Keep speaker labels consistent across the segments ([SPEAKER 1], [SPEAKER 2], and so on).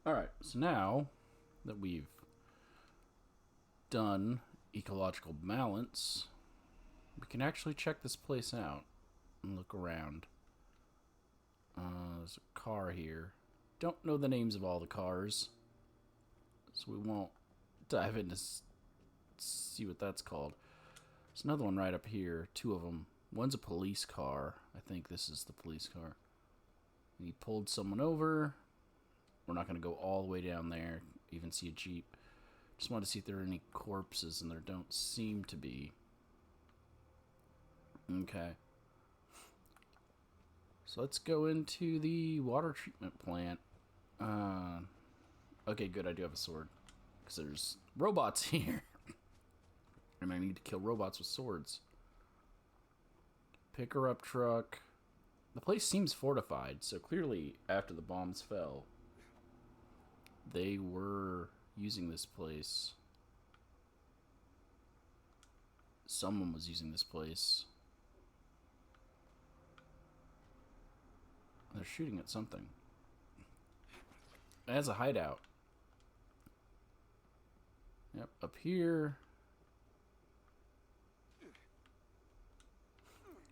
[SPEAKER 1] Alright, so now that we've done ecological balance, we can actually check this place out and look around. There's a car here. Don't know the names of all the cars, so we won't dive in to see what that's called. There's another one right up here, two of them. One's a police car. I think this is the police car. And he pulled someone over. We're not going to go all the way down there, even see a Jeep. Just wanted to see if there are any corpses, and there don't seem to be. Okay. So let's go into the water treatment plant. Okay, good, I do have a sword. Because there's robots here. And I need to kill robots with swords. Picker up truck. The place seems fortified, so clearly after the bombs fell, they were using this place. Someone was using this place. They're shooting at something. It has a hideout. Yep, up here.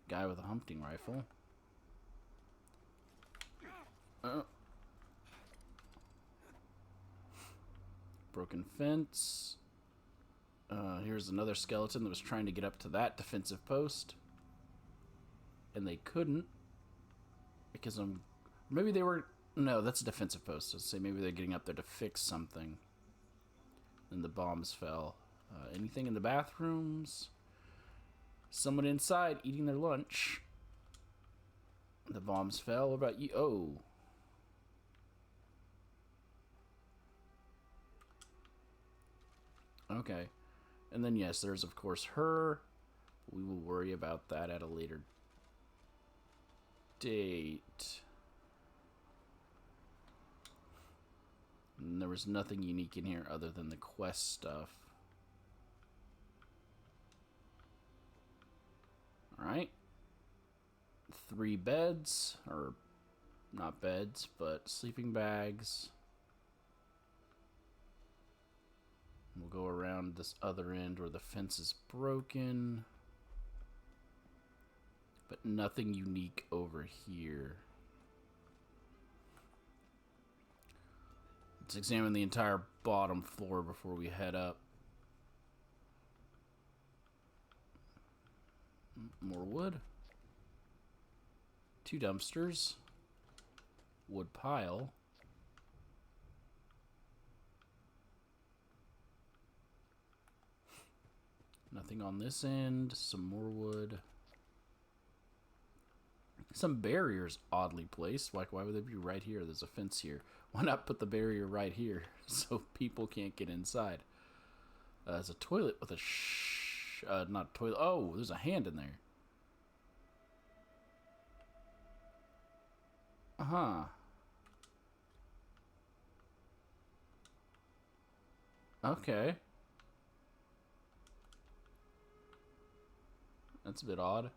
[SPEAKER 1] Guy with a hunting rifle. Broken fence. Here's another skeleton that was trying to get up to that defensive post. And they couldn't. Because maybe they were... No, that's a defensive post. Let's say maybe they're getting up there to fix something. And the bombs fell. Anything in the bathrooms? Someone inside eating their lunch. The bombs fell. What about you? Oh. Okay. And then, yes, there's, of course, her. We will worry about that at a later date. And there was nothing unique in here other than the quest stuff. Alright. 3 beds, or not beds, but sleeping bags. We'll go around this other end where the fence is broken. But nothing unique over here. Let's examine the entire bottom floor before we head up. More wood. 2 dumpsters. Wood pile. Nothing on this end. Some more wood. Some barriers oddly placed. Like, why would they be right here? There's a fence here. Why not put the barrier right here so people can't get inside? There's a toilet with a not a toilet. Oh, there's a hand in there. Uh-huh. Okay. That's a bit odd.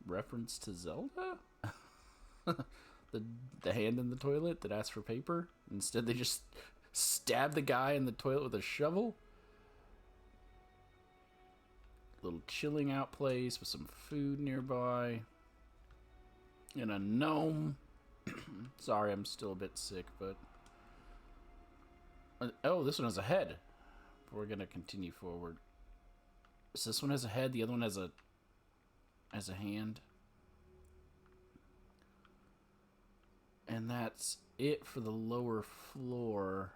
[SPEAKER 1] Reference to Zelda? the hand in the toilet that asked for paper? Instead they just stab the guy in the toilet with a shovel? Little chilling out place with some food nearby. And a gnome. Sorry, I'm still a bit sick, but... Oh, this one has a head. We're gonna continue forward. So this one has a head, the other one has a hand. And that's it for the lower floor.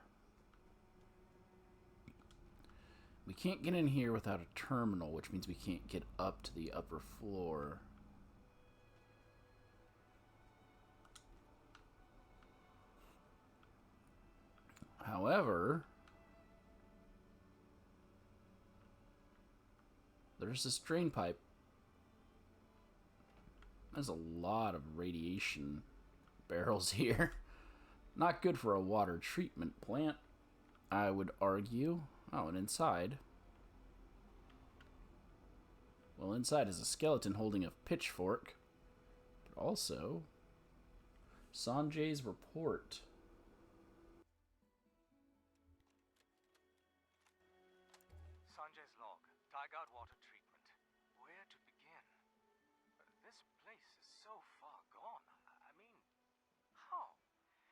[SPEAKER 1] We can't get in here without a terminal, which means we can't get up to the upper floor. However, there's this drain pipe. There's a lot of radiation barrels here. Not good for a water treatment plant, I would argue. Oh, and inside... Well, inside is a skeleton holding a pitchfork. But also... Sanjay's report.
[SPEAKER 2] Sanjay's log. Tygart water treatment. Where to begin? This place is so far gone. I mean, how?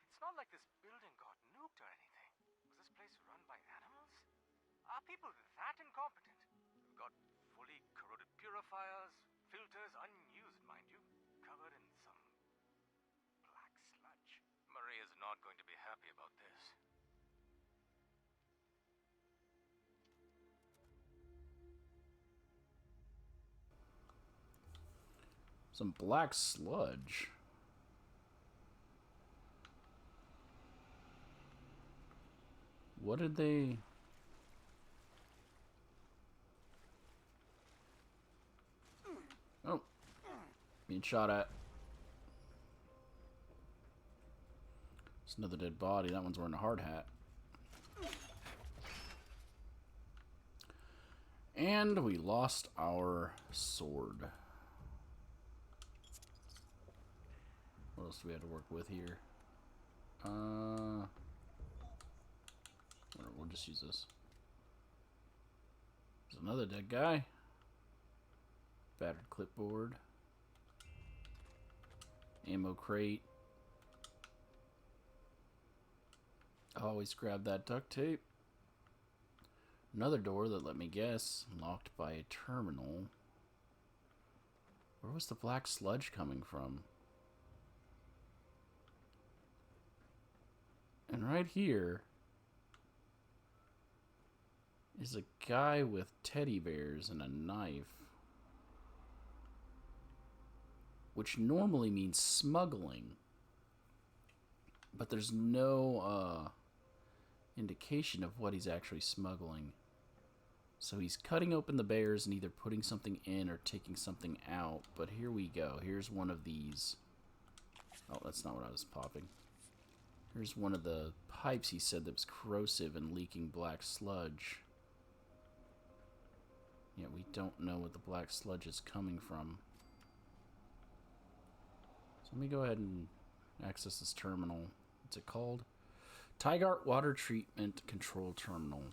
[SPEAKER 2] It's not like this building got nuked or anything. Was this place run by animals? Are people that incompetent? We've got fully corroded purifiers, filters unused, mind you, covered in some black sludge. Maria's not going to be happy about this.
[SPEAKER 1] Some black sludge. What did they... Oh. Being shot at. It's another dead body. That one's wearing a hard hat. And we lost our sword. What else do we have to work with here? Whatever, we'll just use this. There's another dead guy. Battered clipboard. Ammo crate. Always grab that duct tape. Another door that, let me guess, locked by a terminal. Where was the black sludge coming from? And right here is a guy with teddy bears and a knife. Which normally means smuggling. But there's no indication of what he's actually smuggling. So he's cutting open the bears and either putting something in or taking something out. But here we go. Here's one of these. Oh, that's not what I was popping. Here's one of the pipes he said that was corrosive and leaking black sludge. Yeah, we don't know what the black sludge is coming from. So let me go ahead and access this terminal. What's it called? Tygart Water Treatment Control Terminal.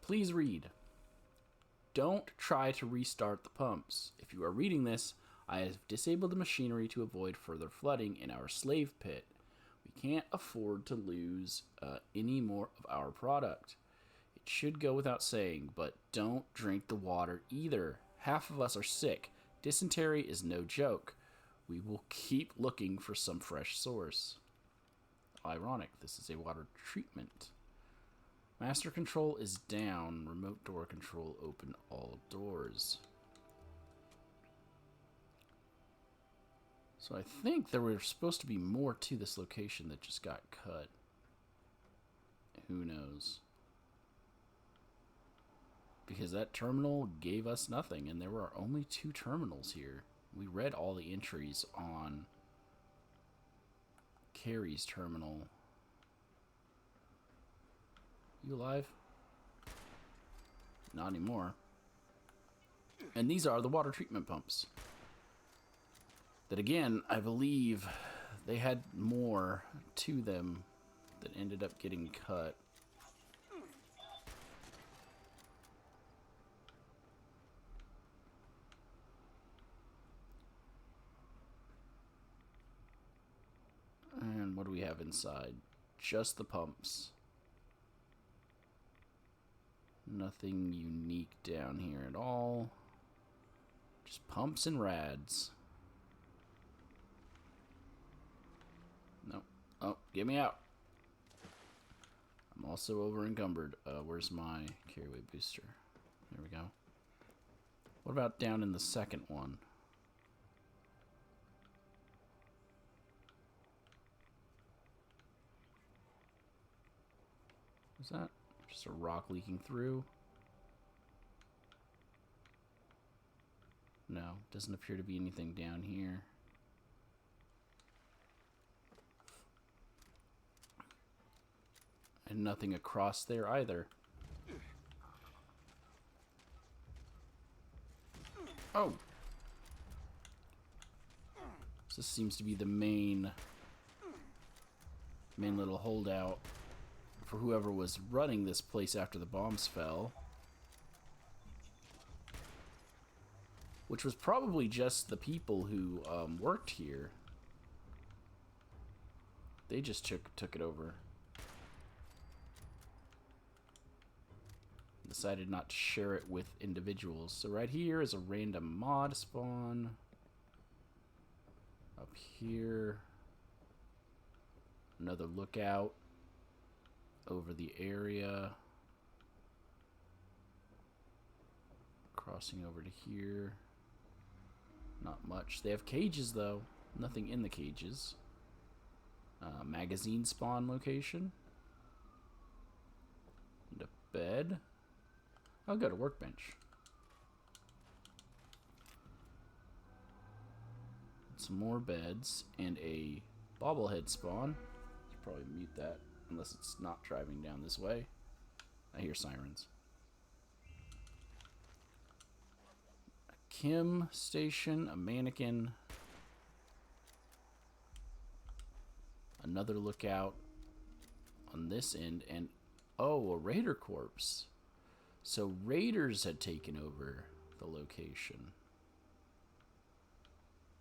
[SPEAKER 1] Please read. Don't try to restart the pumps. If you are reading this, I have disabled the machinery to avoid further flooding in our slave pit. We can't afford to lose any more of our product. It should go without saying, but don't drink the water either. Half of us are sick. Dysentery is no joke. We will keep looking for some fresh source. Ironic, this is a water treatment. Master control is down. Remote door control open all doors. So I think there were supposed to be more to this location that just got cut. Who knows? Because that terminal gave us nothing, and there were only 2 terminals here. We read all the entries on Carrie's terminal. You alive? Not anymore. And these are the water treatment pumps. That again, I believe they had more to them that ended up getting cut. And what do we have inside? Just the pumps. Nothing unique down here at all. Just pumps and rads. Nope. Oh, get me out. I'm also over encumbered. Where's my carry weight booster? There we go. What about down in the second one? Is that just a rock leaking through? No, doesn't appear to be anything down here. And nothing across there either. Oh! So this seems to be the main little holdout for whoever was running this place after the bombs fell. Which was probably just the people who worked here. They just took it over. Decided not to share it with individuals. So right here is a random mod spawn. Up here, another lookout over the area. Crossing over to here. Not much. They have cages though. Nothing in the cages. Magazine spawn location. And a bed. I'll go to workbench. Some more beds and a bobblehead spawn. Should probably mute that unless it's not driving down this way. I hear sirens. A Kim station, a mannequin. Another lookout on this end, and oh, a raider corpse. So raiders had taken over the location.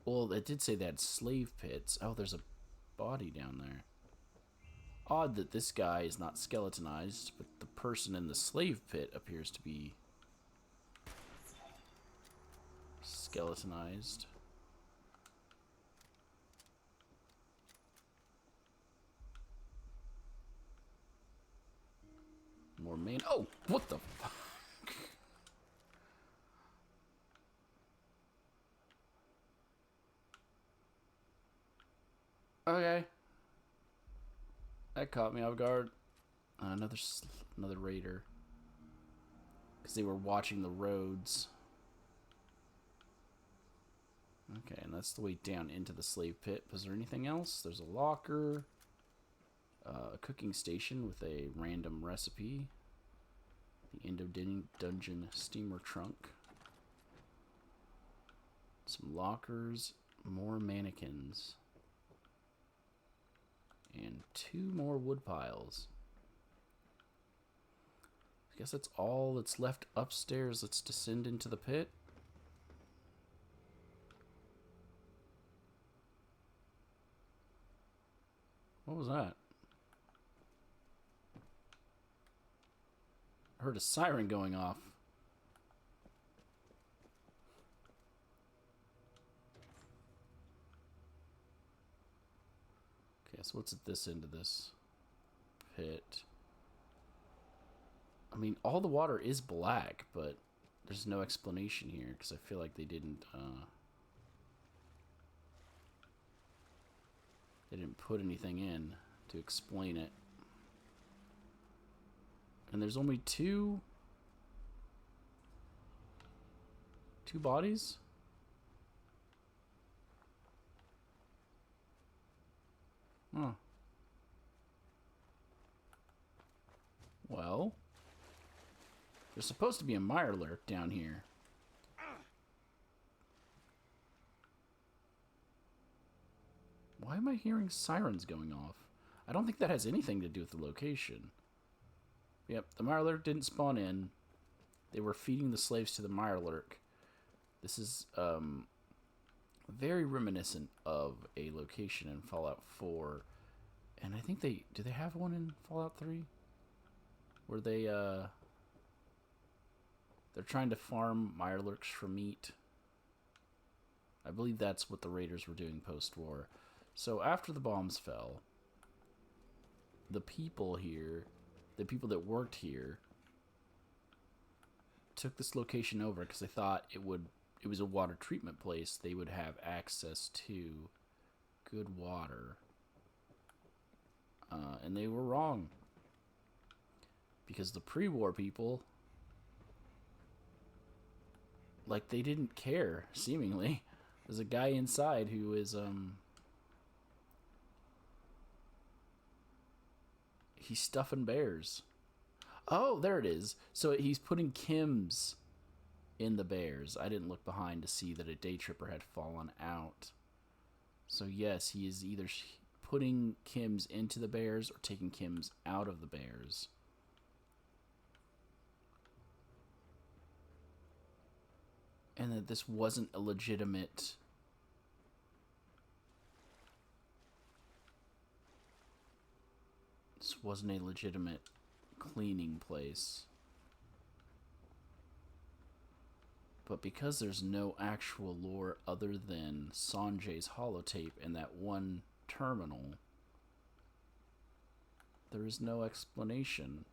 [SPEAKER 1] Well, it did say they had slave pits. Oh, there's a body down there. Odd that this guy is not skeletonized, but the person in the slave pit appears to be skeletonized. More main. Oh, what the fuck? Okay. That caught me off guard. Another raider. Because they were watching the roads. Okay, and that's the way down into the slave pit. Was there anything else? There's a locker. A cooking station with a random recipe. The end of dungeon steamer trunk. Some lockers. More mannequins. And 2 more wood piles. I guess that's all that's left upstairs. Let's descend into the pit. What was that? I heard a siren going off. Okay, so what's at this end of this pit? I mean, all the water is black, but there's no explanation here because I feel like they didn't put anything in to explain it. And there's only two bodies? Huh. Well, there's supposed to be a Mirelurk down here. Why am I hearing sirens going off? I don't think that has anything to do with the location. Yep, the Mirelurk didn't spawn in. They were feeding the slaves to the Mirelurk. This is very reminiscent of a location in Fallout 4. And I think do they have one in Fallout 3? Where they're trying to farm Mirelurks for meat. I believe that's what the raiders were doing post-war. So after the bombs fell, the people here, the people that worked here, took this location over because they thought it was a water treatment place. They would have access to good water. And they were wrong. Because the pre-war people, like, they didn't care, seemingly. There's a guy inside who is, he's stuffing bears. Oh, there it is. So he's putting Kims in the bears. I didn't look behind to see that a day tripper had fallen out. So yes, he is either putting Kims into the bears or taking Kims out of the bears. And that this wasn't a legitimate... This wasn't a legitimate cleaning place. But because there's no actual lore other than Sanjay's holotape and that one terminal, there is no explanation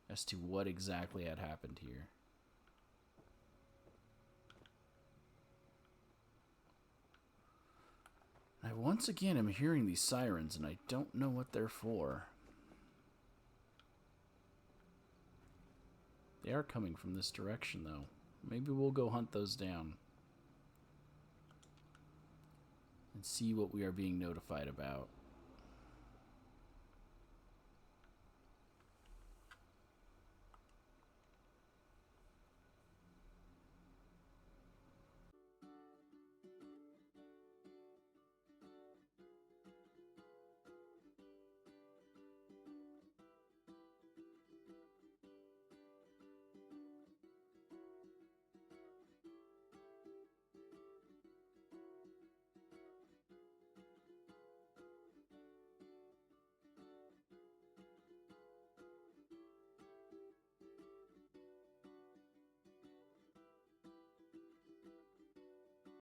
[SPEAKER 1] as to what exactly had happened here. I once again am hearing these sirens and I don't know what they're for. They are coming from this direction, though. Maybe we'll go hunt those down. And see what we are being notified about.